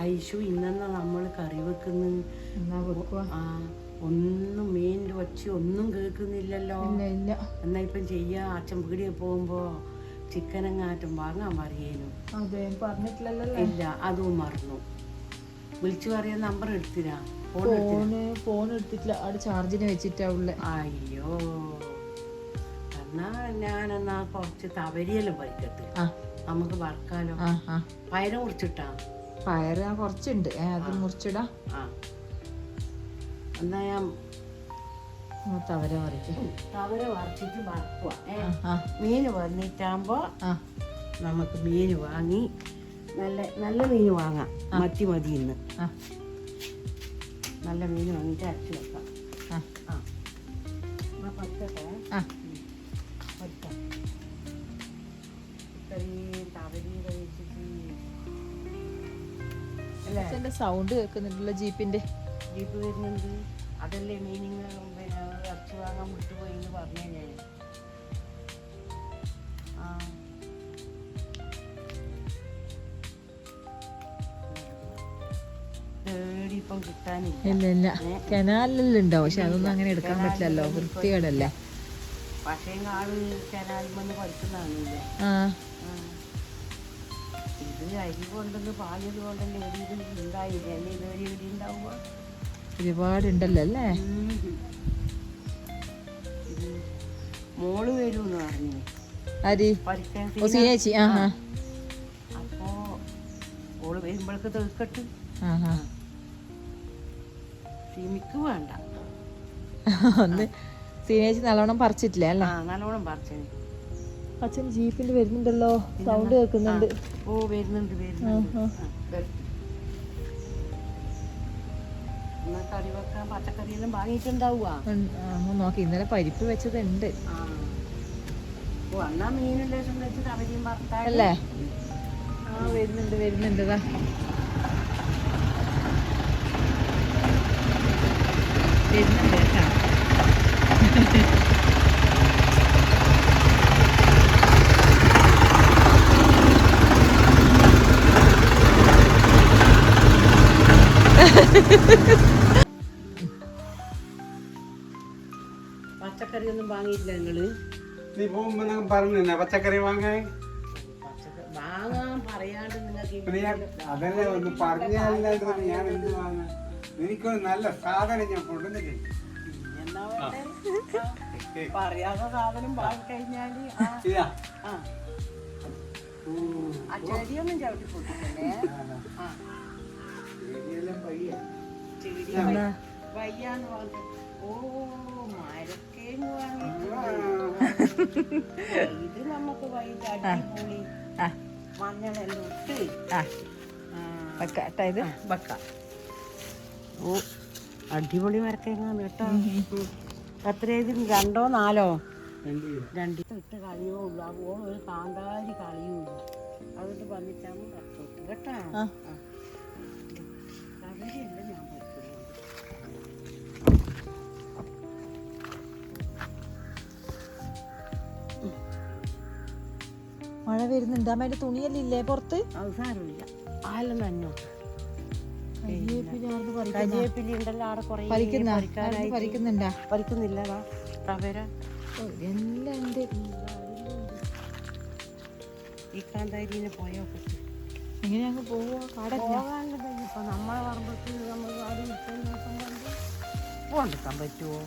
ഐഷു ഇന്നെന്നാ നമ്മൾ കറി വെക്കുന്നു. ഒന്നും മീനിൻ്റെ ഒച്ച ഒന്നും കേൾക്കുന്നില്ലല്ലോ. എന്നാ ഇപ്പം ചെയ്യാ. അച്ഛൻ പീടിയെ പോകുമ്പോ ചിക്കനെങ്ങാറ്റും വാങ്ങാൻ പറയേനു. ഇല്ല, അതും മറന്നു. വിളിച്ചു പറയാൻ നമ്പർ എടുത്തില്ല. ഫോൺ എടുത്തിട്ടില്ല. അവിടെ ചാർജിന് വെച്ചിട്ടാ ഉള്ളെ. അയ്യോ, എന്നാ ഞാനെന്നാ കുറച്ച് തവരിയെല്ലാം പറിക്കട്ടെ, നമുക്ക് വറക്കാലോ. പയറ് മുറിച്ചിട്ടാ? പയറ് കുറച്ചുണ്ട്, അത് മുറിച്ചിടാ. എന്നാ ഞാൻ തവര പറിക്കും. തവര വറച്ചിട്ട് വറക്കുക. മീന് വന്നിട്ടാകുമ്പോ നമുക്ക് മീന് വാങ്ങി നല്ല നല്ല മീന് വാങ്ങാം. മത്തി മതി ഇന്ന്. നല്ല മീൻ വാങ്ങിയിട്ട് അരച്ച് വെക്കാം. പച്ചട്ടെ പച്ച ഇത്രയും തവരി കഴിച്ചിട്ട് അല്ലേ സൗണ്ട് കേൾക്കുന്നുണ്ടല്ലോ. ജീപ്പ് വരുന്നുണ്ട്. അതല്ലേ മീനിങ് ഇറച്ചി വാങ്ങാൻ വിട്ടുപോയി എന്ന് പറഞ്ഞേ ഞാൻ. ഇപ്പം കിട്ടാനില്ല. ഇല്ല, കനാലിലെല്ലാം ഉണ്ടാവും. പക്ഷെ അതൊന്നും അങ്ങനെ എടുക്കാൻ പറ്റില്ലല്ലോ, വൃത്തികേടല്ലേ. പക്ഷേ ആള് കനാലിൽ പഠിക്കുന്നതാണല്ലേ. ഇത് അരി കൊണ്ടത് പാലിത് കൊണ്ടല്ലേ ഇത് ഉണ്ടായില്ല. അല്ലേ ഇതുവരെ ഇവിടെ ഉണ്ടാവുക ഒരുപാടുണ്ടല്ലോ അല്ലേ. മോള് വരൂന്ന് പറഞ്ഞു ചേച്ചി. അപ്പോ ഓള് വരുമ്പോഴേക്ക് തീർക്കട്ട്. സിമിക്ക് വേണ്ട. ഒന്ന് സീനേച്ചി നല്ലോണം പറിച്ചിട്ടില്ല അല്ലേ? നല്ലോണം പറിച്ചു. അച്ഛൻ ജീപ്പിൽ വരുന്നുണ്ടല്ലോ, സൗണ്ട് കേൾക്കുന്നുണ്ട്. ഓ വരുന്നുണ്ട്. കറി വെക്കാൻ പച്ചക്കറിയെല്ലാം വാങ്ങിയിട്ടുണ്ടാവുക. നോക്കി ഇന്നലെ പരിപ്പ് വെച്ചതുണ്ട് അല്ലേ. വരുന്നുണ്ട് വരുന്നുണ്ട് കേട്ടോ. പച്ചക്കറി ഒന്നും വാങ്ങിയില്ല നിങ്ങള്? നീ പോകുമ്പോ പറഞ്ഞ പച്ചക്കറി വാങ്ങാൻ പറയാണ്ട് നിങ്ങൾക്ക് അതല്ലേ ഒന്ന് പറഞ്ഞല്ലാണ്ട് ഞാൻ എന്ത് വാങ്ങാൻ? എനിക്കൊരു നല്ല സാധനം ഞാൻ കൊണ്ടുവന്നിട്ടുണ്ട്. പറയാത്ത സാധനം വാങ്ങിക്കഴിഞ്ഞാല് ചെടിയൊന്നും ചവിട്ടി പൊട്ടിക്കല്ലേ. വയ്യാന്ന് പറഞ്ഞു. ഓ മരക്കേന്ന് വാങ്ങിട്ട് ഇത് നമുക്ക് വൈകിട്ട് അടിപൊളി മഞ്ഞളെല്ലാം ഇട്ട് ഇത് വെക്കാം. ഓ അടിപൊളി മരക്കേങ്ങാന്ന് കേട്ടോ. എത്ര ഇതിന് 2 or 4? 2 ഇട്ട് കളിയുള്ളൂ. അപ്പോൾ ഒരു കാന്താരി കളിയുള്ളൂ. അതിട്ട് വന്നിട്ടാകുമ്പോൾ കത്തോട്ട് കേട്ടോ. അവരെയല്ല ഞാൻ പറ്റുന്നത്. മഴ വരുന്നുണ്ട്. അമ്മ തുണിയെല്ലാം ഇല്ലേ പുറത്ത്? അത് സാരമില്ല, ആലും തന്നെ. പറിക്കുന്നില്ല തവര എല്ലാം ഉണ്ട്. ഈ കാന്താരിനെ പോയോ എങ്ങനെ അങ്ങ് പോകാണ്ട് ഇപ്പൊ നമ്മളെ പറമ്പത്ത് നമ്മൾ അത് പോകാണ്ടിരിക്കാൻ പറ്റുമോ?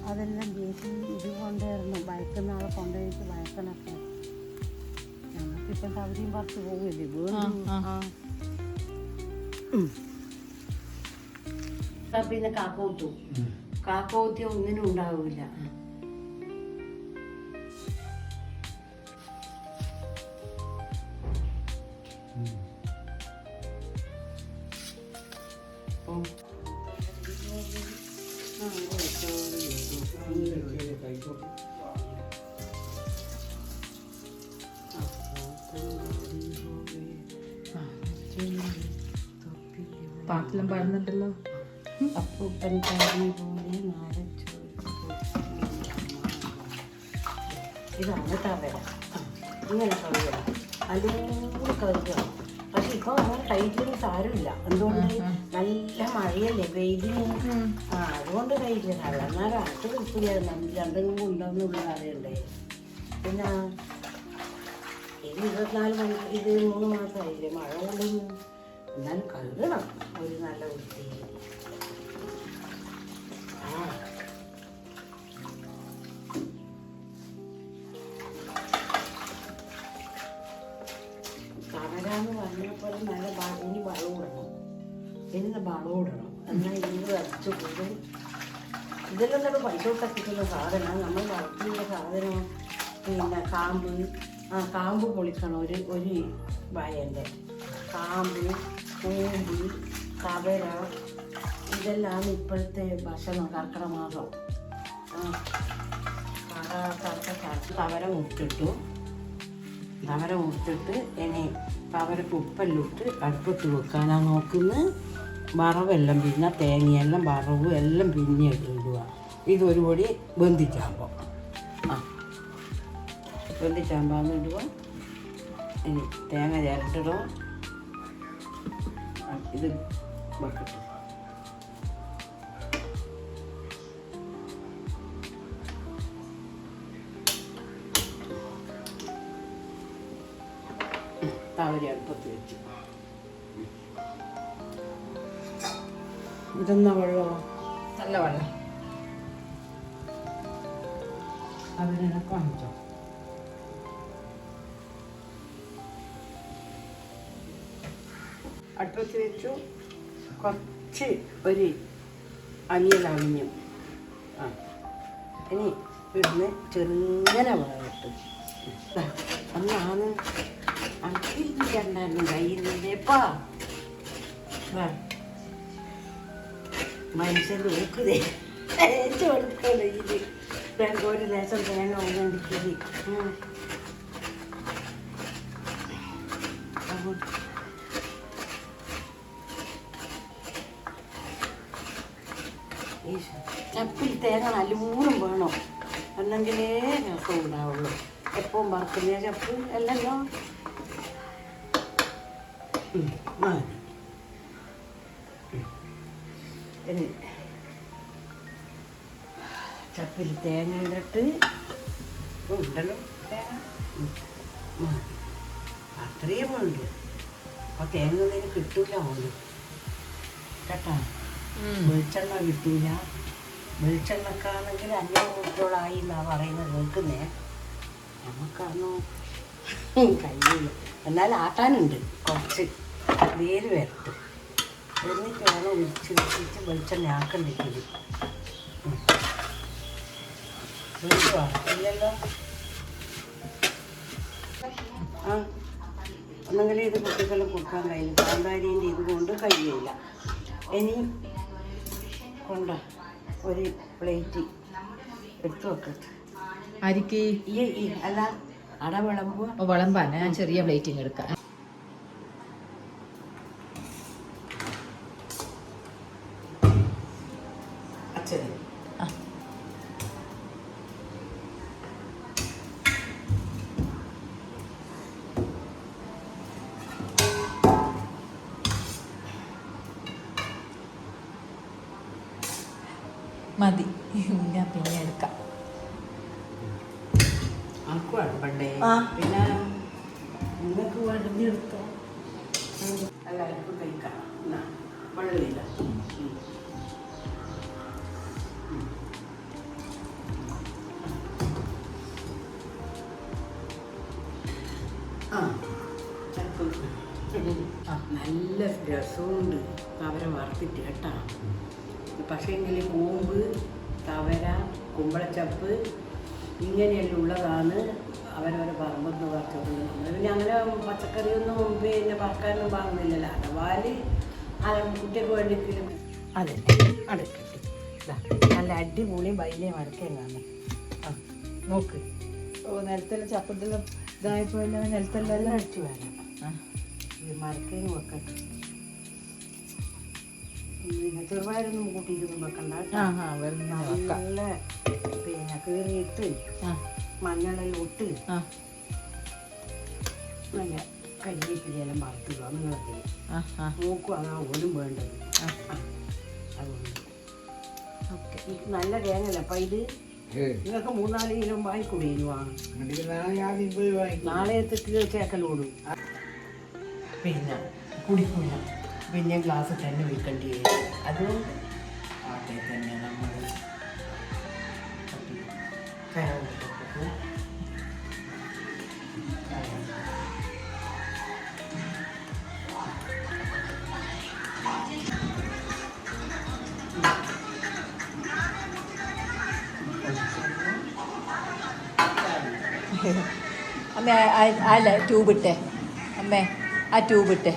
അതെല്ലാം ചേച്ചി ഇത് കൊണ്ടുവരണം. വയക്കുന്ന ആളെ കൊണ്ടുപോയിട്ട് വയക്കണൊക്കെ. നമുക്കിപ്പം തവരിയും പറിച്ച് പോകില്ലേ പിന്നെ കാക്കോത്തി ഒന്നിനും ഉണ്ടാവില്ല. പാട്ടെല്ലാം പാടുന്നുണ്ടല്ലോ. അപ്പൂപ്പൻ കറി പോലെ ഇതാണ് തവര. ഇങ്ങനെ കഴുകണം, അല്ലെങ്കിൽ കഴുകണം. പക്ഷെ ഇപ്പൊ അങ്ങനെ കഴിക്കുന്ന സാരമില്ല. എന്തുകൊണ്ട് നല്ല മഴയല്ലേ വെയിലിന്. അതുകൊണ്ട് കഴിക്കില്ല. എന്നാലും അടുത്ത് കിട്ടില്ലായിരുന്നു. രണ്ടെങ്കിലും ഉണ്ടോന്നുള്ള അറിയണ്ടേ. പിന്നെ ഇത് 24 മണിക്കൂർ, ഇത് 3 മാസമായില്ലേ മഴ കൊണ്ടൊന്നും. എന്നാലും കഴുകണം ഒരു നല്ല വൃത്തി. കവരാന്ന് പറഞ്ഞപ്പോൾ നല്ല ഇനി വളമിടണം. ഇനി വളമിടണം. എന്നാൽ ഇത് അരച്ചു കൂടും. ഇതെല്ലാം തന്നെ പൈസ കത്തിക്കുന്ന സാധനമാണ്. നമ്മൾ വളർത്തിയുള്ള സാധനം. പിന്നെ കാമ്പ് പൊളിക്കണം. ഒരു വയൻ്റെ കാമ്പ്, കൂമ്പ്, കവര, ഇതെല്ലാം ഇപ്പോഴത്തെ ഭക്ഷണം. കർക്കിടക മാസം കവര മുറിച്ചിട്ട് ഇനി കവരക്ക് ഉപ്പെല്ലാം ഇട്ട് അടുപ്പത്ത് വെക്കാനാണ് നോക്കുന്നത്. വറവെല്ലാം പിന്നെ തേങ്ങയെല്ലാം വറവും എല്ലാം പിന്നെ ഇടുക. ഇതൊരു പൊടി വെന്തിച്ചാകുമ്പോൾ വെന്തിച്ചാകുമ്പോൾ ഇടുക. ഇനി തേങ്ങ ചേർത്തിടുക. ഇത് വെക്കട്ടെ. തവരി അടുപ്പത്ത് വെച്ചു. ഇതെന്നാ വെള്ളമോ? നല്ല വെള്ളം. അവരെ കാണിച്ചോ. അടുപ്പത്ത് വെച്ചു. കുറച്ച് ഒരു അനിയലവിഞ്ഞു. ഇനി ഇവിടുന്ന് ചെറുങ്ങനെ വേറിട്ട് അന്നാണ് അങ്കിണ്ടായിരുന്നു കയ്യിലേപ്പാ. മനുഷ്യൻ നോക്കുന്നേ കൊടുക്കണേ. ഇത് ഒരു ലേശം തേങ്ങ ഒന്നുണ്ടിക്കരി. ഈ ചപ്പിൽ തേങ്ങ നല്ലൂറും വേണം. എന്നെങ്കിലേ രസം ഉണ്ടാവുള്ളൂ. എപ്പോഴും വറുക്കുന്ന ചപ്പ് അല്ലല്ലോ. മതി. ചപ്പിൽ തേങ്ങ ഇട്ടിട്ട് ഉണ്ടല്ലോ തേങ്ങ. അത്രയും ഉണ്ട്. അപ്പോൾ തേങ്ങ ഒന്നും കിട്ടൂല. ഒന്ന് കേട്ടോ. വെളിച്ചെണ്ണ കിട്ടൂല. വെളിച്ചെണ്ണക്കാണെങ്കിൽ 500 രൂപയോളായി എന്നാണ് പറയുന്നത് കേൾക്കുന്നേ. നമുക്കതൊന്നും കഴിയില്ല. എന്നാൽ ആട്ടാനുണ്ട് കുറച്ച്. വേര് വരട്ട് എന്നിട്ട് വേണം ഒഴിച്ച് വെച്ചിട്ട് വെളിച്ചെണ്ണ ആക്കണ്ടിരിക്കുന്നത്. ഇല്ലല്ലോ. ഒന്നെങ്കിലും ഇത് കുട്ടികളെ കൊടുക്കാൻ കഴിയില്ല. കാന്താരീൻ്റെ ഇത് കൊണ്ട് കഴിയില്ല. ഇനി കൊണ്ട ഒരു പ്ലേറ്റ് എടുത്തു വെക്കട്ടെ. അരിക്ക് ഈ അല്ല അട വിളമ്പുക. വിളമ്പാൻ ഞാൻ ചെറിയ പ്ലേറ്റിങ് എടുക്കാം. മതി, ഞാൻ പിന്നെ എടുക്കാം. പിന്നെ നിങ്ങൾക്ക് വെള്ളമെടുത്തോ. എല്ലാവർക്കും കഴിക്കാം. വെള്ളമില്ല. നല്ല രസമുണ്ട് കവര വറുത്തിട്ട് കേട്ടാ. പക്ഷേ എങ്കിൽ കൂമ്പ്, കവര, കുമ്പളച്ചപ്പ് ഇങ്ങനെയെല്ലാം ഉള്ളതാണ് അവരവരെ പറമ്പെന്ന് പറിച്ചുകൊടുക്കുന്നത്. പിന്നെ അങ്ങനെ പച്ചക്കറിയൊന്നും പിന്നെ പറക്കാനൊന്നും വാങ്ങുന്നില്ലല്ലോ. അടവാല് കുട്ടിയൊക്കെ വേണ്ടിയെങ്കിലും അതെ അടുക്കട്ടെ. നല്ല അടിപൊളി വൈലേ മടക്കാൻ കാണാം. നോക്ക്. നിലത്തെല്ലാം ചപ്പത്തെല്ലാം ഇതായപ്പോ നിലത്തെല്ലാം അടിച്ചു വരാം. മരക്കേന്ന് വെക്കട്ടെ. പിന്നെ ചെറുപയറൊന്നും കൂട്ടിയിട്ടൊന്നും വെക്കണ്ട. നല്ല പിന്നെ കീറിയിട്ട് മഞ്ഞളെല്ലാം ഇട്ട് നല്ല കരിയേപ്പിലെല്ലാം വറുത്തിടുക നിങ്ങൾക്ക് ആ ആ നോക്കുവാണ് ഓലും വേണ്ടത്. അതുകൊണ്ട് ഓക്കെ. ഇത് നല്ല തേങ്ങല്ല അപ്പം ഇത് നിങ്ങൾക്ക് 3-4 കിലോ വാങ്ങിക്കൂടെ ഇനിവാണ് നാളെ കേക്കലോടും. പിന്നെ കുടിക്കൂല, പിന്നെ ഗ്ലാസ് തന്നെ വെക്കേണ്ടി വരും. അതുകൊണ്ട് ആട്ടെ തന്നെ നമ്മൾ അമ്മ അല്ല ട്യൂബ് ഇട്ടേ അമ്മേ, ആ ട്യൂബ് ഇട്ടേ.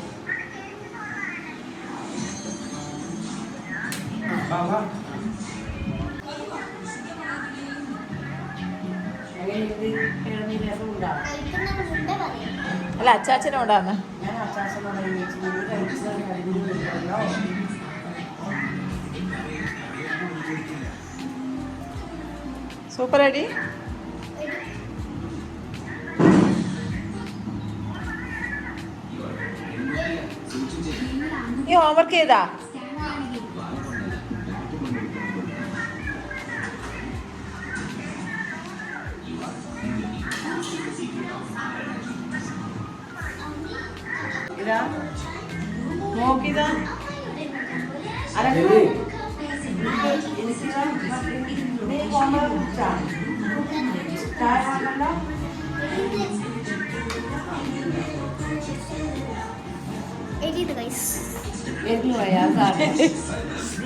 അല്ല അച്ചാച്ചനോടാന്ന്. ഞാൻ അച്ചാച്ചനോട് കഴിച്ചല്ലോ. സൂപ്പർ അടി. നീ ഹോംവർക്ക് ചെയ്താ? ഇതാ നോക്കിതാ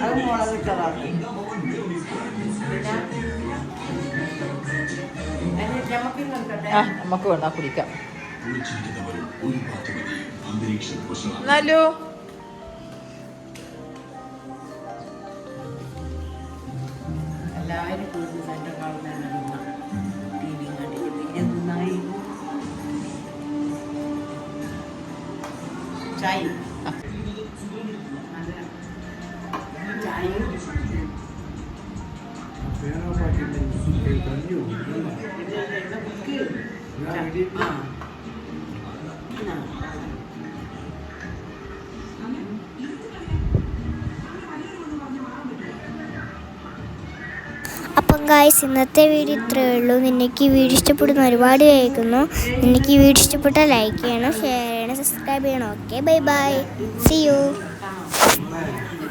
അത് മുളക് ഇട്ടതാണ്. ആ നമുക്ക് വേണം കുടിക്കാം. എന്നാലോ എല്ലാവരും കൂടുതൽ സെൻറ്റർ കാണുന്നതാണ് ടി വി കണ്ടിട്ട് പിന്നെ നന്നായി ചായ ചായയും അപ്പം ഗായ്സ്, ഇന്നത്തെ വീഡിയോ ഇത്രയേ ഉള്ളൂ. നിനക്ക് ഈ വീഡിയോ ഇഷ്ടപ്പെടുന്ന ഒരുപാട് കേൾക്കുന്നു. നിനക്ക് ഈ വീഡിയോ ഇഷ്ടപ്പെട്ടാൽ ലൈക്ക് ചെയ്യണം, ഷെയർ ചെയ്യണം, സബ്സ്ക്രൈബ് ചെയ്യണം. Okay, bye bye, see U.